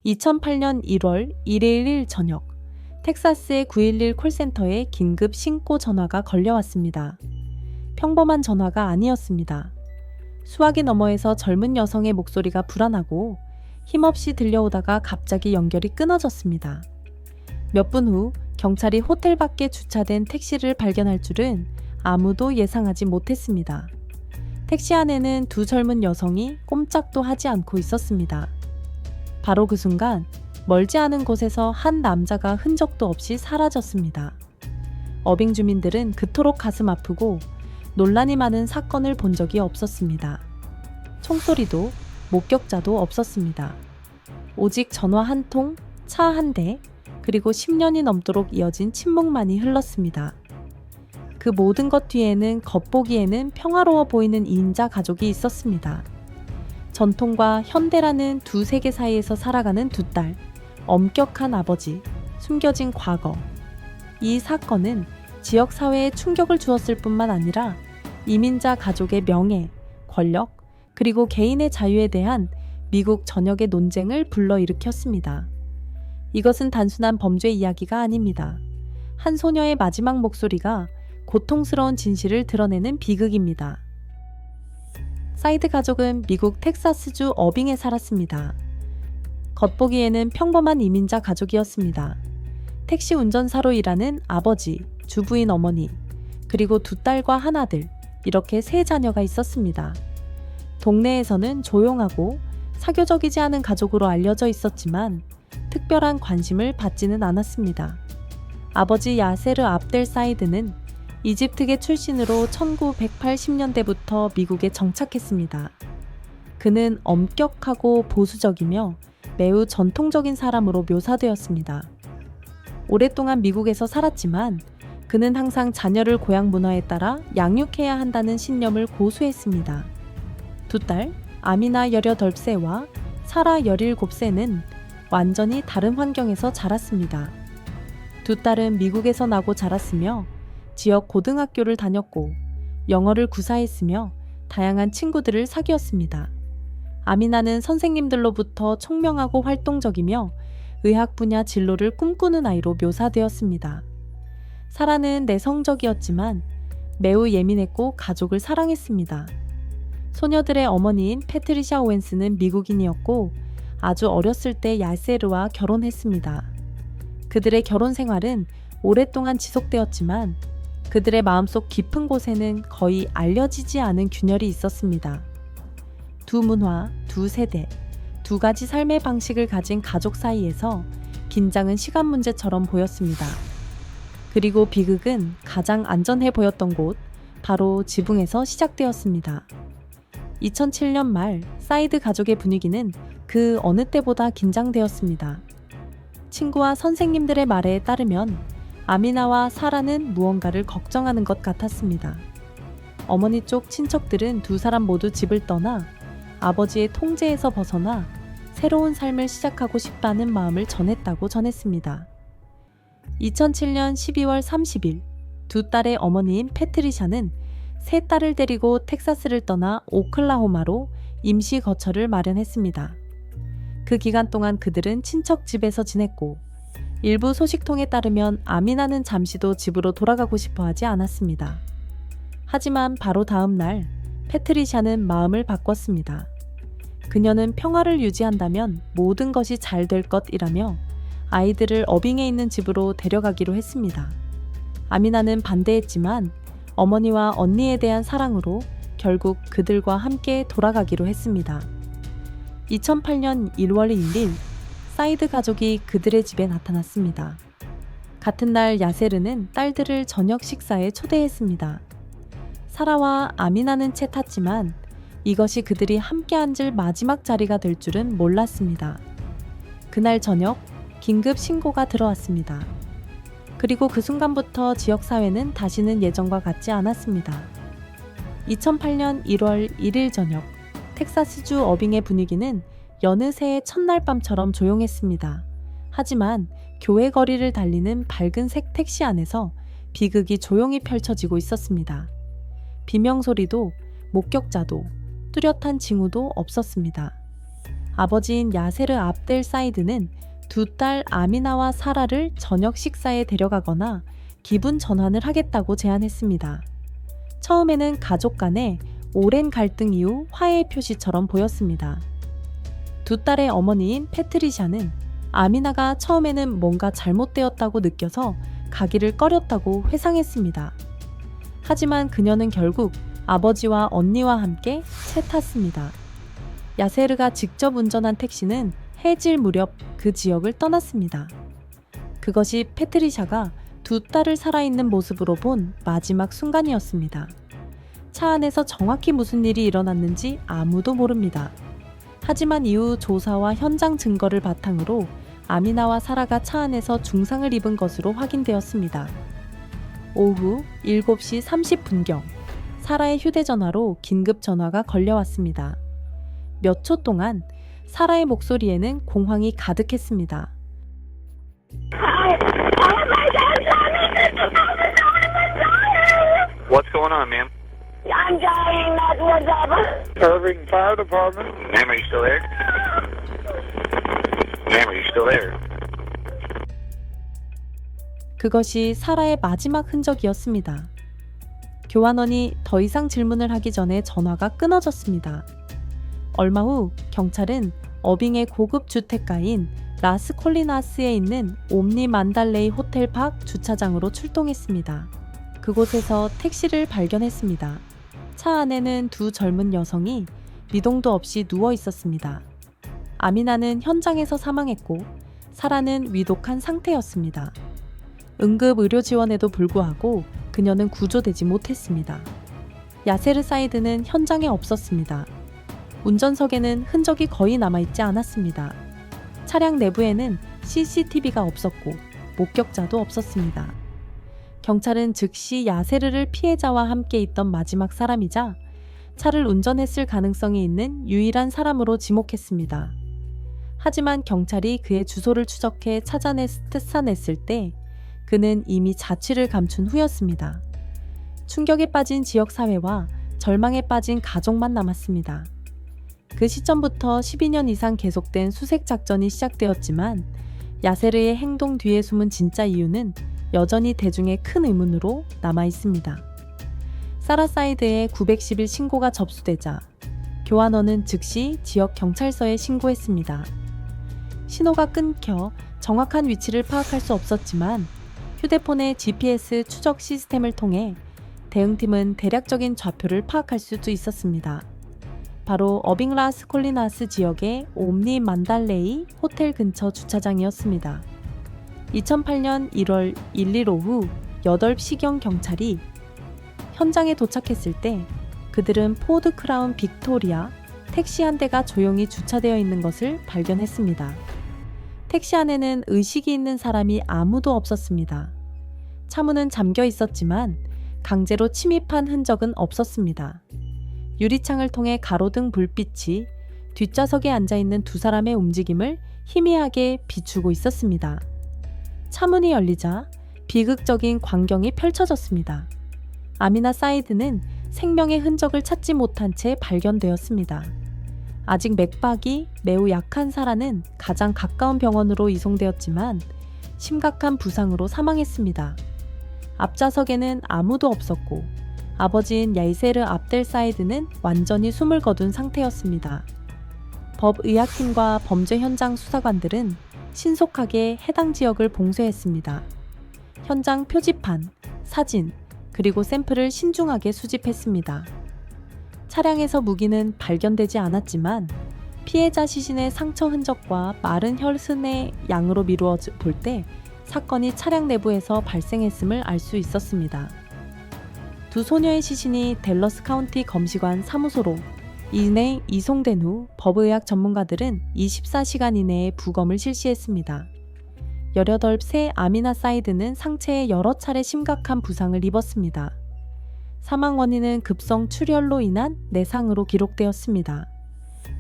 2008년 1월 1일 저녁, 텍사스의 911 콜센터에 긴급 신고 전화가 걸려왔습니다. 평범한 전화가 아니었습니다. 수화기 너머에서 젊은 여성의 목소리가 불안하고 힘없이 들려오다가 갑자기 연결이 끊어졌습니다. 몇 분 후 경찰이 호텔 밖에 주차된 택시를 발견할 줄은 아무도 예상하지 못했습니다. 택시 안에는 두 젊은 여성이 꼼짝도 하지 않고 있었습니다. 바로 그 순간 멀지 않은 곳에서 한 남자가 흔적도 없이 사라졌습니다. 어빙 주민들은 그토록 가슴 아프고 논란이 많은 사건을 본 적이 없었습니다. 총소리도 목격자도 없었습니다. 오직 전화 한 통, 차 한 대, 그리고 10년이 넘도록 이어진 침묵만이 흘렀습니다. 그 모든 것 뒤에는 겉보기에는 평화로워 보이는 2인자 가족이 있었습니다. 전통과 현대라는 두 세계 사이에서 살아가는 두 딸, 엄격한 아버지, 숨겨진 과거. 이 사건은 지역 사회에 충격을 주었을 뿐만 아니라 이민자 가족의 명예, 권력, 그리고 개인의 자유에 대한 미국 전역의 논쟁을 불러일으켰습니다. 이것은 단순한 범죄 이야기가 아닙니다. 한 소녀의 마지막 목소리가 고통스러운 진실을 드러내는 비극입니다. 사이드 가족은 미국 텍사스주 어빙에 살았습니다. 겉보기에는 평범한 이민자 가족이었습니다. 택시 운전사로 일하는 아버지, 주부인 어머니, 그리고 두 딸과 한 아들, 이렇게 세 자녀가 있었습니다. 동네에서는 조용하고 사교적이지 않은 가족으로 알려져 있었지만 특별한 관심을 받지는 않았습니다. 아버지 야세르 압델 사이드는 이집트계 출신으로 1980년대부터 미국에 정착했습니다. 그는 엄격하고 보수적이며 매우 전통적인 사람으로 묘사되었습니다. 오랫동안 미국에서 살았지만 그는 항상 자녀를 고향 문화에 따라 양육해야 한다는 신념을 고수했습니다. 두 딸, 아미나 18세와 사라 17세는 완전히 다른 환경에서 자랐습니다. 두 딸은 미국에서 나고 자랐으며 지역 고등학교를 다녔고 영어를 구사했으며 다양한 친구들을 사귀었습니다. 아미나는 선생님들로부터 총명하고 활동적이며 의학 분야 진로를 꿈꾸는 아이로 묘사되었습니다. 사라는 내성적이었지만 매우 예민했고 가족을 사랑했습니다. 소녀들의 어머니인 패트리샤 오웬스는 미국인이었고 아주 어렸을 때 야세르와 결혼했습니다. 그들의 결혼 생활은 오랫동안 지속되었지만 그들의 마음속 깊은 곳에는 거의 알려지지 않은 균열이 있었습니다. 두 문화, 두 세대, 두 가지 삶의 방식을 가진 가족 사이에서 긴장은 시간 문제처럼 보였습니다. 그리고 비극은 가장 안전해 보였던 곳, 바로 지붕에서 시작되었습니다. 2007년 말 사이드 가족의 분위기는 그 어느 때보다 긴장되었습니다. 친구와 선생님들의 말에 따르면 아미나와 사라는 무언가를 걱정하는 것 같았습니다. 어머니 쪽 친척들은 두 사람 모두 집을 떠나 아버지의 통제에서 벗어나 새로운 삶을 시작하고 싶다는 마음을 전했다고 전했습니다. 2007년 12월 30일 두 딸의 어머니인 패트리샤는 세 딸을 데리고 텍사스를 떠나 오클라호마로 임시 거처를 마련했습니다. 그 기간 동안 그들은 친척 집에서 지냈고 일부 소식통에 따르면 아미나는 잠시도 집으로 돌아가고 싶어 하지 않았습니다. 하지만 바로 다음 날 패트리샤는 마음을 바꿨습니다. 그녀는 평화를 유지한다면 모든 것이 잘 될 것이라며 아이들을 어빙에 있는 집으로 데려가기로 했습니다. 아미나는 반대했지만 어머니와 언니에 대한 사랑으로 결국 그들과 함께 돌아가기로 했습니다. 2008년 1월 1일 사이드 가족이 그들의 집에 나타났습니다. 같은 날 야세르는 딸들을 저녁 식사에 초대했습니다. 사라와 아미나는 채 탔지만 이것이 그들이 함께 앉을 마지막 자리가 될 줄은 몰랐습니다. 그날 저녁 긴급 신고가 들어왔습니다. 그리고 그 순간부터 지역사회는 다시는 예전과 같지 않았습니다. 2008년 1월 1일 저녁 텍사스주 어빙의 분위기는 여느 새해 첫날 밤처럼 조용했습니다. 하지만 교회 거리를 달리는 밝은 색 택시 안에서 비극이 조용히 펼쳐지고 있었습니다. 비명소리도 목격자도 뚜렷한 징후도 없었습니다. 아버지인 야세르 압델 사이드는 두 딸 아미나와 사라를 저녁 식사에 데려가거나 기분 전환을 하겠다고 제안했습니다. 처음에는 가족 간의 오랜 갈등 이후 화해의 표시처럼 보였습니다. 두 딸의 어머니인 패트리샤는 아미나가 처음에는 뭔가 잘못되었다고 느껴서 가기를 꺼렸다고 회상했습니다. 하지만 그녀는 결국 아버지와 언니와 함께 차 탔습니다. 야세르가 직접 운전한 택시는 해질 무렵 그 지역을 떠났습니다. 그것이 패트리샤가 두 딸을 살아있는 모습으로 본 마지막 순간이었습니다. 차 안에서 정확히 무슨 일이 일어났는지 아무도 모릅니다. 하지만 이후 조사와 현장 증거를 바탕으로 아미나와 사라가 차 안에서 중상을 입은 것으로 확인되었습니다. 오후 7시 30분경 사라의 휴대전화로 긴급 전화가 걸려왔습니다. 몇 초 동안 사라의 목소리에는 공황이 가득했습니다. What's going on, ma'am? I'm dying, that's what's up. Irving Fire Department. Ma'am, are you still there? Ma'am, are you still there? 그것이 사라의 마지막 흔적이었습니다. 교환원이 더 이상 질문을 하기 전에 전화가 끊어졌습니다. 얼마 후 경찰은 어빙의 고급 주택가인 라스콜리나스에 있는 옴니 만달레이 호텔 밖 주차장으로 출동했습니다. 그곳에서 택시를 발견했습니다. 차 안에는 두 젊은 여성이 미동도 없이 누워 있었습니다. 아미나는 현장에서 사망했고 사라는 위독한 상태였습니다. 응급 의료 지원에도 불구하고 그녀는 구조되지 못했습니다. 야세르 사이드는 현장에 없었습니다. 운전석에는 흔적이 거의 남아있지 않았습니다. 차량 내부에는 CCTV가 없었고 목격자도 없었습니다. 경찰은 즉시 야세르를 피해자와 함께 있던 마지막 사람이자 차를 운전했을 가능성이 있는 유일한 사람으로 지목했습니다. 하지만 경찰이 그의 주소를 추적해 찾아냈을 때 그는 이미 자취를 감춘 후였습니다. 충격에 빠진 지역사회와 절망에 빠진 가족만 남았습니다. 그 시점부터 12년 이상 계속된 수색 작전이 시작되었지만 야세르의 행동 뒤에 숨은 진짜 이유는 여전히 대중의 큰 의문으로 남아 있습니다. 사라 사이드의 910일 신고가 접수되자 교환원은 즉시 지역 경찰서에 신고했습니다. 신호가 끊겨 정확한 위치를 파악할 수 없었지만 휴대폰의 GPS 추적 시스템을 통해 대응팀은 대략적인 좌표를 파악할 수도 있었습니다. 바로 어빙 라스콜리나스 지역의 옴니 만달레이 호텔 근처 주차장이었습니다. 2008년 1월 1일 오후 8시경 경찰이 현장에 도착했을 때 그들은 포드 크라운 빅토리아 택시 한 대가 조용히 주차되어 있는 것을 발견했습니다. 택시 안에는 의식이 있는 사람이 아무도 없었습니다. 차문은 잠겨 있었지만 강제로 침입한 흔적은 없었습니다. 유리창을 통해 가로등 불빛이 뒷좌석에 앉아있는 두 사람의 움직임을 희미하게 비추고 있었습니다. 차문이 열리자 비극적인 광경이 펼쳐졌습니다. 아미나 사이드는 생명의 흔적을 찾지 못한 채 발견되었습니다. 아직 맥박이 매우 약한 사라는 가장 가까운 병원으로 이송되었지만 심각한 부상으로 사망했습니다. 앞좌석에는 아무도 없었고 아버지인 야이세르 압델 사이드는 완전히 숨을 거둔 상태였습니다. 법의학팀과 범죄 현장 수사관들은 신속하게 해당 지역을 봉쇄했습니다. 현장 표지판, 사진, 그리고 샘플을 신중하게 수집했습니다. 차량에서 무기는 발견되지 않았지만 피해자 시신의 상처 흔적과 마른 혈흔의 양으로 미루어 볼 때 사건이 차량 내부에서 발생했음을 알 수 있었습니다. 두 소녀의 시신이 댈러스 카운티 검시관 사무소로 이내 이송된 후 법의학 전문가들은 24시간 이내에 부검을 실시했습니다. 18세 아미나 사이드는 상체에 여러 차례 심각한 부상을 입었습니다. 사망 원인은 급성 출혈로 인한 내상으로 기록되었습니다.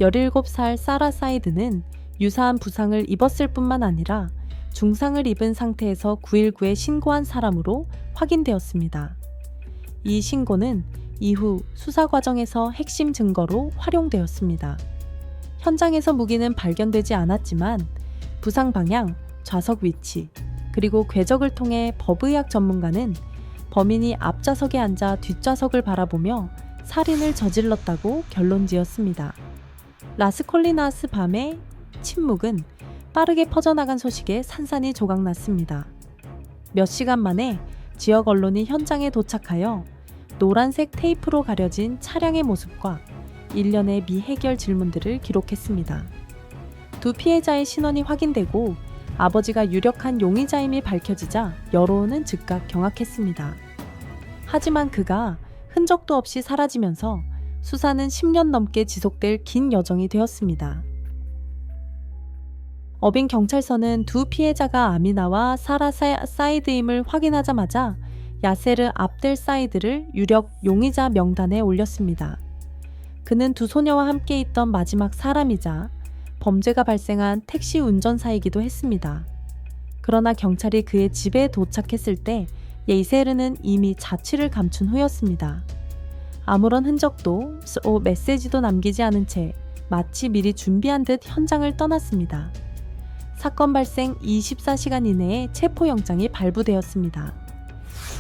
17살 사라 사이드는 유사한 부상을 입었을 뿐만 아니라 중상을 입은 상태에서 919에 신고한 사람으로 확인되었습니다. 이 신고는 이후 수사 과정에서 핵심 증거로 활용되었습니다. 현장에서 무기는 발견되지 않았지만 부상 방향, 좌석 위치, 그리고 궤적을 통해 법의학 전문가는 범인이 앞좌석에 앉아 뒷좌석을 바라보며 살인을 저질렀다고 결론 지었습니다. 라스콜리나스 밤의 침묵은 빠르게 퍼져나간 소식에 산산이 조각났습니다. 몇 시간 만에 지역 언론이 현장에 도착하여 노란색 테이프로 가려진 차량의 모습과 일련의 미해결 질문들을 기록했습니다. 두 피해자의 신원이 확인되고 아버지가 유력한 용의자임이 밝혀지자 여론은 즉각 경악했습니다. 하지만 그가 흔적도 없이 사라지면서 수사는 10년 넘게 지속될 긴 여정이 되었습니다. 어빈 경찰서는 두 피해자가 아미나와 사라 사이드임을 확인하자마자 야세르 압델 사이드를 유력 용의자 명단에 올렸습니다. 그는 두 소녀와 함께 있던 마지막 사람이자 범죄가 발생한 택시 운전사이기도 했습니다. 그러나 경찰이 그의 집에 도착했을 때 예이세르는 이미 자취를 감춘 후였습니다. 아무런 흔적도 메시지도 남기지 않은 채 마치 미리 준비한 듯 현장을 떠났습니다. 사건 발생 24시간 이내에 체포영장이 발부되었습니다.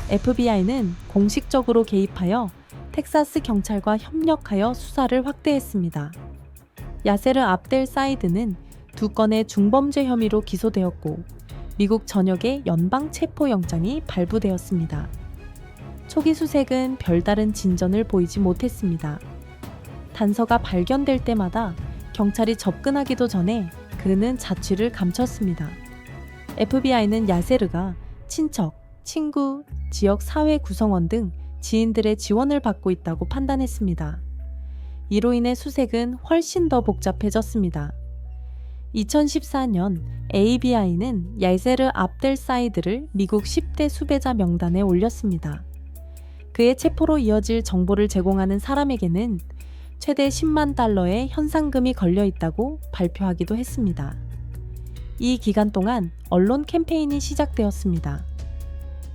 FBI는 공식적으로 개입하여 텍사스 경찰과 협력하여 수사를 확대했습니다. 야세르 압델 사이드는 두 건의 중범죄 혐의로 기소되었고 미국 전역에 연방 체포영장이 발부되었습니다. 초기 수색은 별다른 진전을 보이지 못했습니다. 단서가 발견될 때마다 경찰이 접근하기도 전에 그는 자취를 감췄습니다. FBI는 야세르가 친척, 친구, 지역 사회 구성원 등 지인들의 지원을 받고 있다고 판단했습니다. 이로 인해 수색은 훨씬 더 복잡해졌습니다. 2014년 ABI는 야세르 압델 사이드를 미국 10대 수배자 명단에 올렸습니다. 그의 체포로 이어질 정보를 제공하는 사람에게는 최대 10만 달러의 현상금이 걸려 있다고 발표하기도 했습니다. 이 기간 동안 언론 캠페인이 시작되었습니다.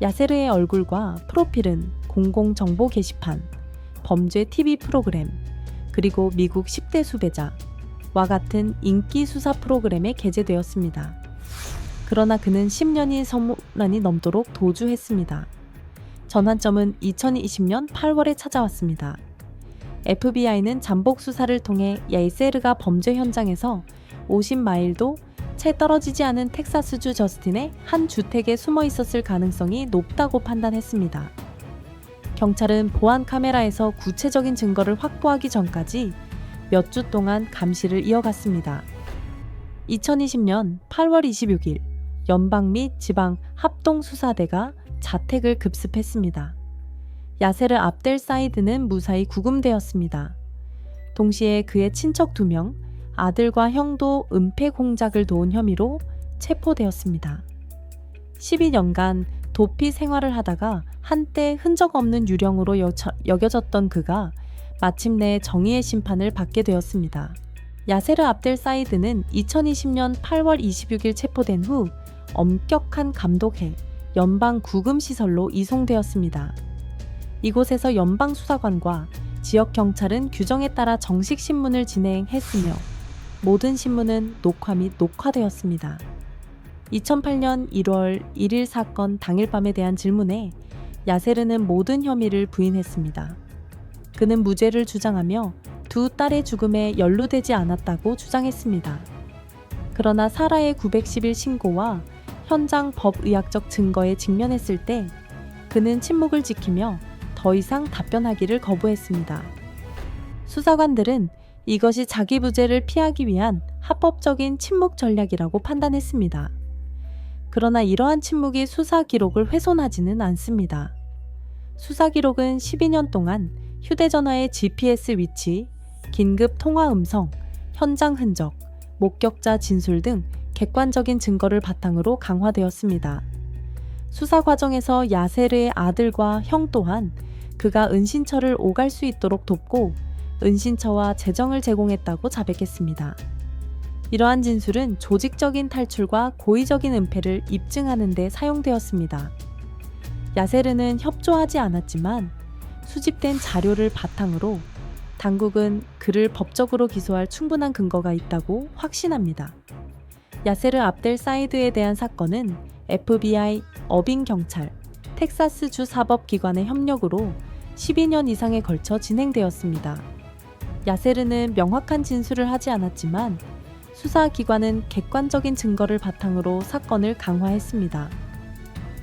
야세르의 얼굴과 프로필은 공공정보 게시판, 범죄 TV 프로그램, 그리고 미국 10대 수배자와 같은 인기 수사 프로그램에 게재되었습니다. 그러나 그는 10년이 서문이 넘도록 도주했습니다. 전환점은 2020년 8월에 찾아왔습니다. FBI는 잠복 수사를 통해 야세르가 범죄 현장에서 50마일도 채 떨어지지 않은 텍사스주 저스틴의 한 주택에 숨어 있었을 가능성이 높다고 판단했습니다. 경찰은 보안 카메라에서 구체적인 증거를 확보하기 전까지 몇 주 동안 감시를 이어갔습니다. 2020년 8월 26일 연방 및 지방 합동수사대가 자택을 급습했습니다. 야세르 압델 사이드는 무사히 구금되었습니다. 동시에 그의 친척 2명, 아들과 형도 은폐 공작을 도운 혐의로 체포되었습니다. 12년간 도피 생활을 하다가 한때 흔적 없는 유령으로 여겨졌던 그가 마침내 정의의 심판을 받게 되었습니다. 야세르 압델 사이드는 2020년 8월 26일 체포된 후 엄격한 감독해 연방 구금시설로 이송되었습니다. 이곳에서 연방수사관과 지역경찰은 규정에 따라 정식 신문을 진행했으며 모든 신문은 녹화 및 녹화되었습니다. 2008년 1월 1일 사건 당일 밤에 대한 질문에 야세르는 모든 혐의를 부인했습니다. 그는 무죄를 주장하며 두 딸의 죽음에 연루되지 않았다고 주장했습니다. 그러나 사라의 910일 신고와 현장 법의학적 증거에 직면했을 때 그는 침묵을 지키며 더 이상 답변하기를 거부했습니다. 수사관들은 이것이 자기 무죄를 피하기 위한 합법적인 침묵 전략이라고 판단했습니다. 그러나 이러한 침묵이 수사 기록을 훼손하지는 않습니다. 수사 기록은 12년 동안 휴대전화의 GPS 위치, 긴급 통화 음성, 현장 흔적, 목격자 진술 등 객관적인 증거를 바탕으로 강화되었습니다. 수사 과정에서 야세르의 아들과 형 또한 그가 은신처를 오갈 수 있도록 돕고 은신처와 재정을 제공했다고 자백했습니다. 이러한 진술은 조직적인 탈출과 고의적인 은폐를 입증하는 데 사용되었습니다. 야세르는 협조하지 않았지만 수집된 자료를 바탕으로 당국은 그를 법적으로 기소할 충분한 근거가 있다고 확신합니다. 야세르 압델 사이드에 대한 사건은 FBI, 어빙 경찰, 텍사스주 사법기관의 협력으로 12년 이상에 걸쳐 진행되었습니다. 야세르는 명확한 진술을 하지 않았지만 수사기관은 객관적인 증거를 바탕으로 사건을 강화했습니다.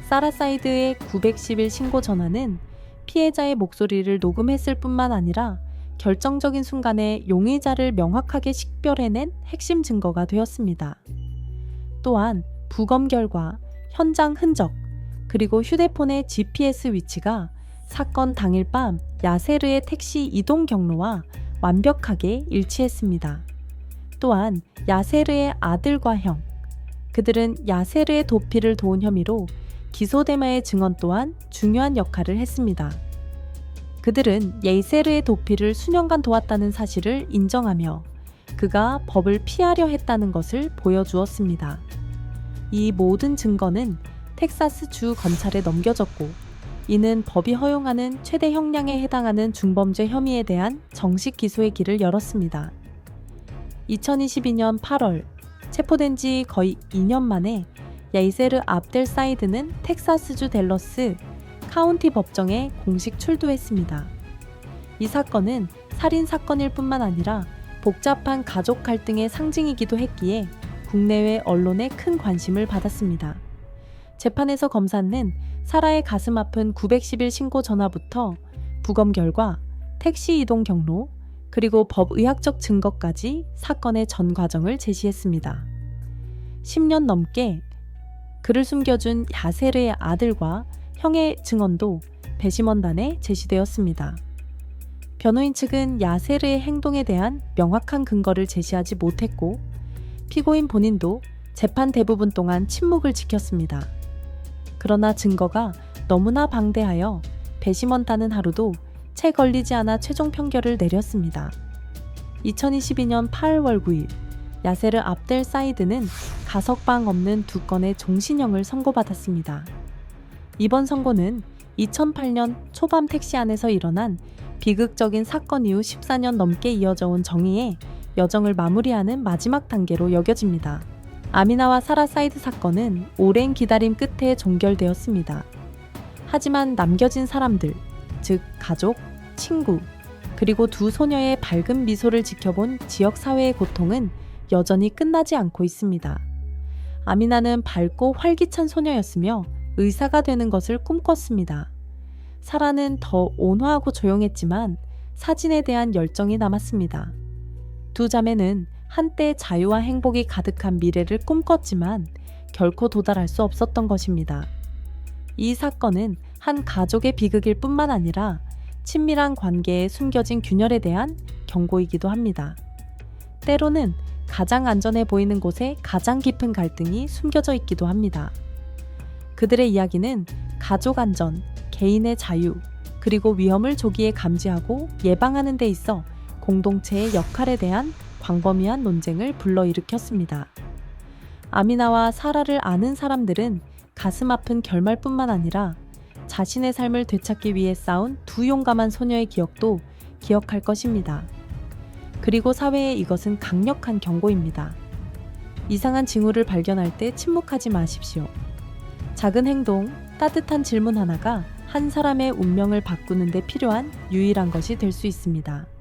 사라 사이드의 911 신고 전화는 피해자의 목소리를 녹음했을 뿐만 아니라 결정적인 순간에 용의자를 명확하게 식별해낸 핵심 증거가 되었습니다. 또한 부검 결과, 현장 흔적, 그리고 휴대폰의 GPS 위치가 사건 당일 밤 야세르의 택시 이동 경로와 완벽하게 일치했습니다. 또한 야세르의 아들과 형, 그들은 야세르의 도피를 도운 혐의로 기소대마의 증언 또한 중요한 역할을 했습니다. 그들은 야세르의 도피를 수년간 도왔다는 사실을 인정하며 그가 법을 피하려 했다는 것을 보여주었습니다. 이 모든 증거는 텍사스 주 검찰에 넘겨졌고 이는 법이 허용하는 최대 형량에 해당하는 중범죄 혐의에 대한 정식 기소의 길을 열었습니다. 2022년 8월 체포된 지 거의 2년 만에 야세르 압델 사이드는 텍사스주 댈러스 카운티 법정에 공식 출두했습니다. 이 사건은 살인 사건일 뿐만 아니라 복잡한 가족 갈등의 상징이기도 했기에 국내외 언론의 큰 관심을 받았습니다. 재판에서 검사는 사라의 가슴 아픈 911 신고 전화부터 부검 결과, 택시 이동 경로, 그리고 법의학적 증거까지 사건의 전 과정을 제시했습니다. 10년 넘게 그를 숨겨준 야세르의 아들과 형의 증언도 배심원단에 제시되었습니다. 변호인 측은 야세르의 행동에 대한 명확한 근거를 제시하지 못했고 피고인 본인도 재판 대부분 동안 침묵을 지켰습니다. 그러나 증거가 너무나 방대하여 배심원단은 하루도 채 걸리지 않아 최종 판결을 내렸습니다. 2022년 8월 9일 야세르 압델 사이드는 가석방 없는 2건의 종신형을 선고받았습니다. 이번 선고는 2008년 초반 택시 안에서 일어난 비극적인 사건 이후 14년 넘게 이어져 온 정의의 여정을 마무리하는 마지막 단계로 여겨집니다. 아미나와 사라 사이드 사건은 오랜 기다림 끝에 종결되었습니다. 하지만 남겨진 사람들, 즉 가족, 친구, 그리고 두 소녀의 밝은 미소를 지켜본 지역사회의 고통은 여전히 끝나지 않고 있습니다. 아미나는 밝고 활기찬 소녀였으며 의사가 되는 것을 꿈꿨습니다. 사라는 더 온화하고 조용했지만 사진에 대한 열정이 남았습니다. 두 자매는 한때 자유와 행복이 가득한 미래를 꿈꿨지만 결코 도달할 수 없었던 것입니다. 이 사건은 한 가족의 비극일 뿐만 아니라 친밀한 관계에 숨겨진 균열에 대한 경고이기도 합니다. 때로는 가장 안전해 보이는 곳에 가장 깊은 갈등이 숨겨져 있기도 합니다. 그들의 이야기는 가족 안전, 개인의 자유, 그리고 위험을 조기에 감지하고 예방하는 데 있어 공동체의 역할에 대한 광범위한 논쟁을 불러일으켰습니다. 아미나와 사라를 아는 사람들은 가슴 아픈 결말뿐만 아니라 자신의 삶을 되찾기 위해 싸운 두 용감한 소녀의 기억도 기억할 것입니다. 그리고 사회에 이것은 강력한 경고입니다. 이상한 징후를 발견할 때 침묵하지 마십시오. 작은 행동, 따뜻한 질문 하나가 한 사람의 운명을 바꾸는 데 필요한 유일한 것이 될 수 있습니다.